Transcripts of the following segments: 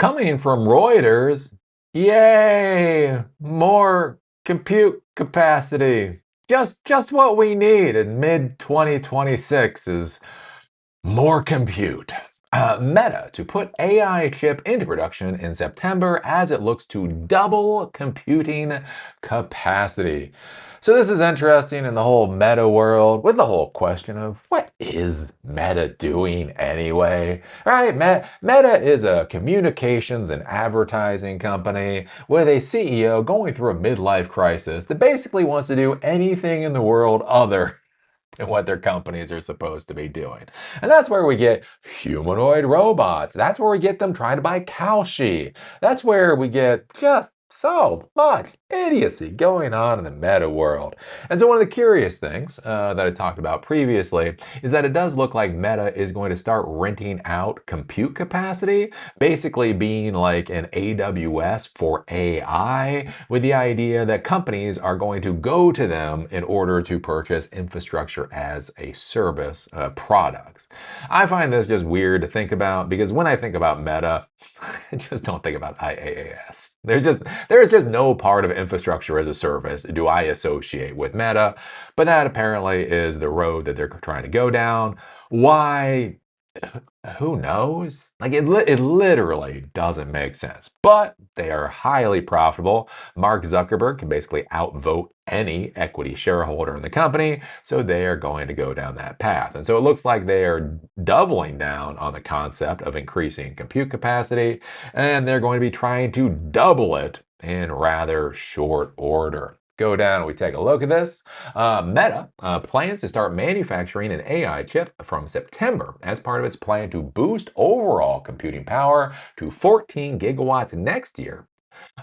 Coming from Reuters, yay, more compute capacity. Just what we need in mid 2026 is more compute. Meta to put AI chip into production in September as it looks to double computing capacity. So this is interesting in the whole Meta world with the whole question of what is Meta doing anyway? Right? Meta is a communications and advertising company with a CEO going through a midlife crisis that basically wants to do anything in the world other and what their companies are supposed to be doing. And that's where we get humanoid robots. That's where we get them trying to buy Kalshi. That's where we get just so much idiocy going on in the meta world. And so one of the curious things that I talked about previously is that it does look like Meta is going to start renting out compute capacity, basically being like an AWS for AI, with the idea that companies are going to go to them in order to purchase infrastructure as a service products. I find this just weird to think about because when I think about Meta, I just don't think about IaaS. There is just no part of infrastructure as a service do I associate with Meta, but that apparently is the road that they're trying to go down. Why? Who knows? Like it literally doesn't make sense. But they are highly profitable. Mark Zuckerberg can basically outvote any equity shareholder in the company, so they are going to go down that path. And so it looks like they are doubling down on the concept of increasing compute capacity, and they're going to be trying to double it in rather short order. Go down and we take a look at this. Meta plans to start manufacturing an AI chip from September as part of its plan to boost overall computing power to 14 gigawatts next year.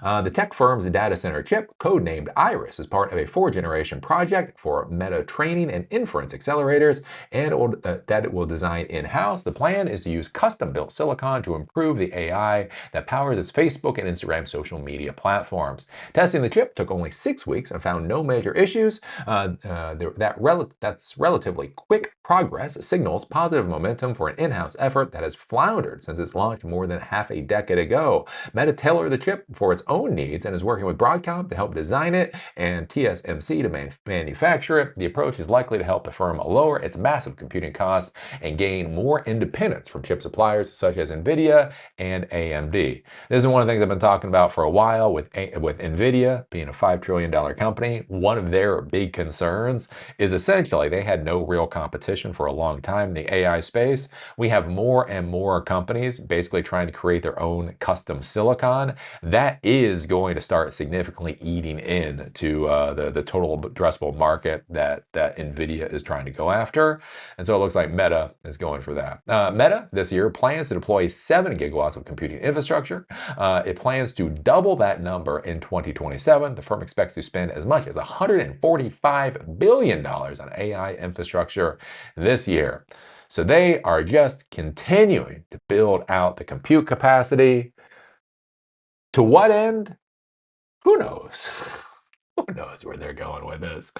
The tech firm's data center chip, codenamed Iris, is part of a four-generation project for Meta training and inference accelerators, and that it will design in-house. The plan is to use custom-built silicon to improve the AI that powers its Facebook and Instagram social media platforms. Testing the chip took only 6 weeks and found no major issues. That's relatively quick progress signals positive momentum for an in-house effort that has floundered since its launch more than half a decade ago. Meta tailored the chip for its own needs and is working with Broadcom to help design it and TSMC to manufacture it. The approach is likely to help the firm lower its massive computing costs and gain more independence from chip suppliers such as NVIDIA and AMD. This is one of the things I've been talking about for a while with NVIDIA being a $5 trillion company. One of their big concerns is essentially they had no real competition for a long time in the AI space. We have more and more companies basically trying to create their own custom silicon. That is going to start significantly eating into the total addressable market that NVIDIA is trying to go after. And so it looks like Meta is going for that. Meta this year plans to deploy 7 gigawatts of computing infrastructure. It plans to double that number in 2027. The firm expects to spend as much as $145 billion on AI infrastructure this year. So they are just continuing to build out the compute capacity. To what end? Who knows? Who knows where they're going with this?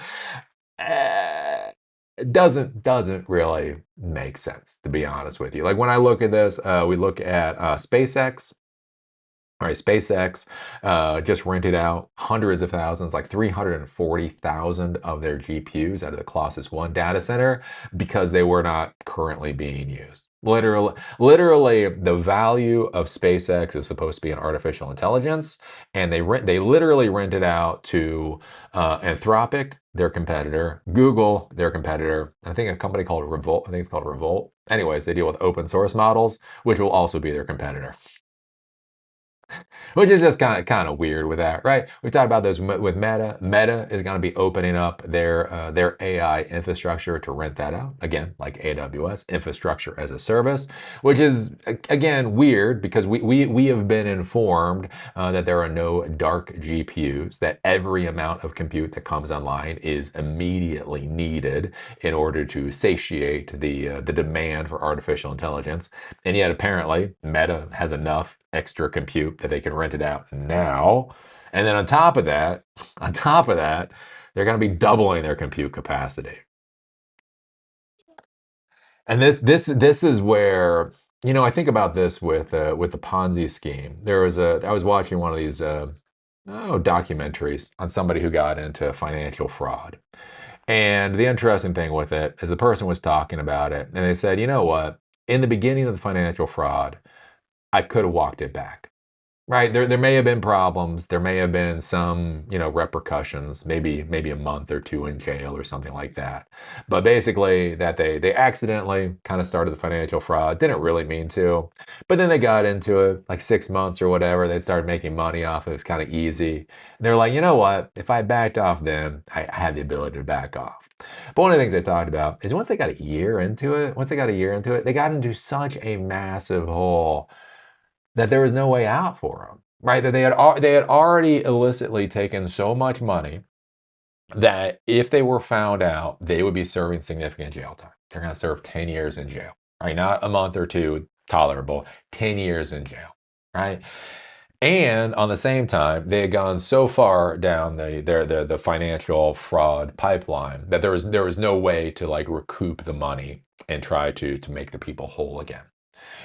It doesn't really make sense, to be honest with you. Like when I look at this, we look at SpaceX. All right, SpaceX just rented out hundreds of thousands, like 340,000 of their GPUs out of the Colossus One data center because they were not currently being used. Literally, the value of SpaceX is supposed to be in artificial intelligence, and they literally rented out to Anthropic, their competitor, Google, their competitor, and I think a company called Revolt. I think it's called Revolt. Anyways, they deal with open source models, which will also be their competitor. Which is just kind of weird with that, right? We talked about this with Meta. Meta is going to be opening up their AI infrastructure to rent that out again, like AWS, infrastructure as a service, which is again weird because we have been informed that there are no dark GPUs, that every amount of compute that comes online is immediately needed in order to satiate the demand for artificial intelligence, and yet apparently Meta has enough extra compute that they can rent it out now. And then on top of that, they're going to be doubling their compute capacity. And this is where I think about this with the Ponzi scheme. I was watching one of these documentaries on somebody who got into financial fraud. And the interesting thing with it is the person was talking about it, and they said, you know what? In the beginning of the financial fraud, I could have walked it back. Right, there may have been problems, there may have been some, repercussions, maybe a month or 2 in jail or something like that. But basically that they accidentally kinda started the financial fraud, didn't really mean to, but then they got into it, like 6 months or whatever, they started making money off it, it was kinda easy. They're like, "You know what? If I backed off then, I had the ability to back off." But one of the things they talked about is once they got a year into it, they got into such a massive hole that there was no way out for them, right? That they had already illicitly taken so much money that if they were found out, they would be serving significant jail time. They're going to serve 10 years in jail, right? Not a month or two tolerable, 10 years in jail, right? And on the same time, they had gone so far down the financial fraud pipeline that there was no way to like recoup the money and try to make the people whole again.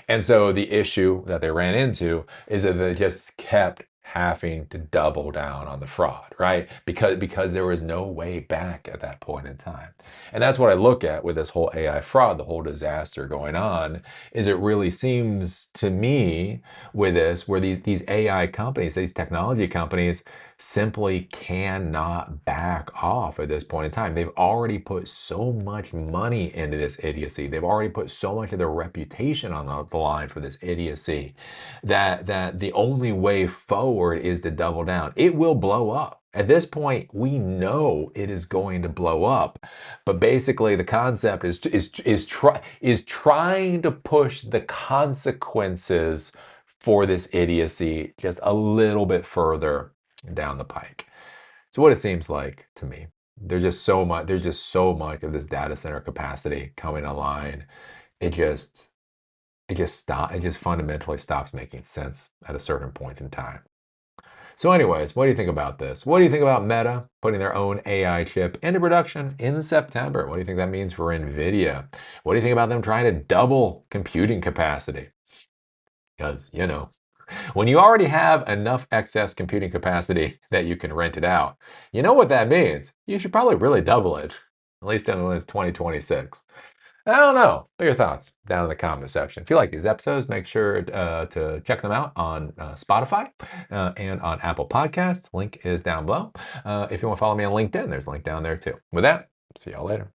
And so the issue that they ran into is that they just kept having to double down on the fraud, right? Because there was no way back at that point in time. And that's what I look at with this whole AI fraud, the whole disaster going on, is it really seems to me with this where these AI companies, these technology companies simply cannot back off at this point in time. They've already put so much money into this idiocy. They've already put so much of their reputation on the line for this idiocy that the only way forward is to double down. It will blow up. At this point, we know it is going to blow up. But basically, the concept is trying to push the consequences for this idiocy just a little bit further down the pike. So what it seems like to me, there's just so much of this data center capacity coming online. It just it just fundamentally stops making sense at a certain point in time. So anyways, what do you think about this? What do you think about Meta putting their own AI chip into production in September? What do you think that means for Nvidia? What do you think about them trying to double computing capacity? Because, when you already have enough excess computing capacity that you can rent it out, you know what that means. You should probably really double it, at least when it's 2026. I don't know. What are your thoughts down in the comment section? If you like these episodes, make sure to check them out on Spotify and on Apple Podcast. Link is down below. If you want to follow me on LinkedIn, there's a link down there too. With that, see y'all later.